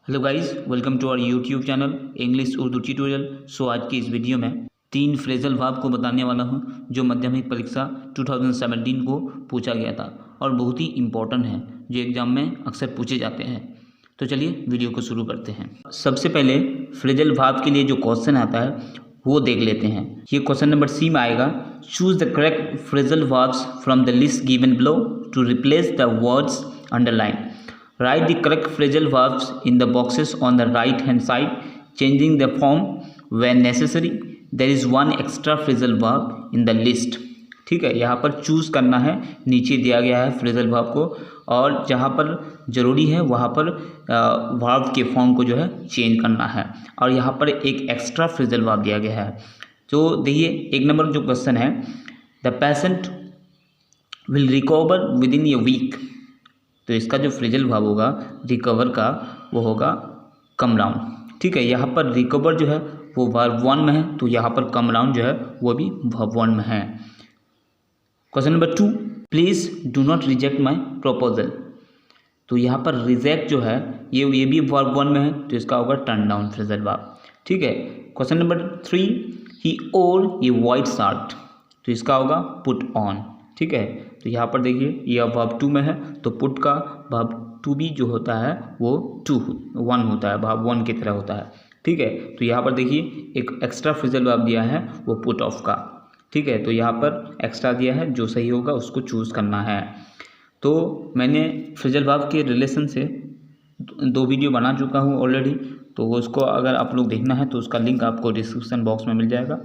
Hello guys, welcome to our YouTube channel English Urdu tutorial. So आज की इस video में 3 फ्रेजल वर्ब को बताने वाला हूं जो माध्यमिक परीक्षा 2017 को पूछा गया था और बहुत ही इम्पोर्टेंट है, जो एग्जाम में अक्सर पूछे जाते हैं। तो चलिए वीडियो को शुरू करते हैं। सबसे पहले फ्रेजल वर्ब के लिए जो क्वेश्चन आता है वो देख लेते हैं। ये क्वेश्चन नंबर सी में आएगा, choose the correct phrasal verbs from the list given below to replace the words underline. Write the correct phrasal verbs in the boxes on the right hand side, changing the form when necessary. There is one extra phrasal verb in the list. ठीक है, यहाँ पर choose करना है, नीचे दिया गया है फ्रेजल वर्ब को, और जहाँ पर ज़रूरी है वहाँ पर वर्ब के फॉर्म को जो है चेंज करना है। और यहाँ पर एक एक्स्ट्रा फ्रेजल वर्ब दिया गया है। तो देखिए, एक नंबर जो क्वेश्चन है, the patient will recover within a week. तो इसका जो फ्रेजल वर्ब होगा रिकवर का वो होगा कम डाउन। ठीक है, यहाँ पर रिकवर जो है वो वर्ब 1 में है, तो यहाँ पर कम डाउन जो है वो भी वर्ब 1 में है। Question number 2, please do not reject my proposal. तो यहाँ पर रिजेक्ट जो है ये भी वर्ब 1 में है, तो इसका होगा टर्न डाउन फ्रेजल वर्ब। ठीक है, क्वेश्चन नंबर 3, ही ओर ए वाइट शर्ट। तो इसका होगा पुट ऑन। ठीक है, तो यहाँ पर देखिए यह वर्ब 2 में है, तो पुट का वर्ब 2 भी जो होता है वो 1 होता है, वर्ब 1 की तरह होता है। ठीक है, तो यहाँ पर देखिए एक एक्स्ट्रा फ्रेजल वर्ब दिया है वो पुट ऑफ का। ठीक है, तो यहाँ पर एक्स्ट्रा दिया है, जो सही होगा उसको चूज़ करना है। तो मैंने फ्रेजल वर्ब के रिलेशन से 2 वीडियो बना चुका हूँ ऑलरेडी, तो उसको अगर आप लोग देखना है तो उसका लिंक आपको डिस्क्रिप्शन बॉक्स में मिल जाएगा,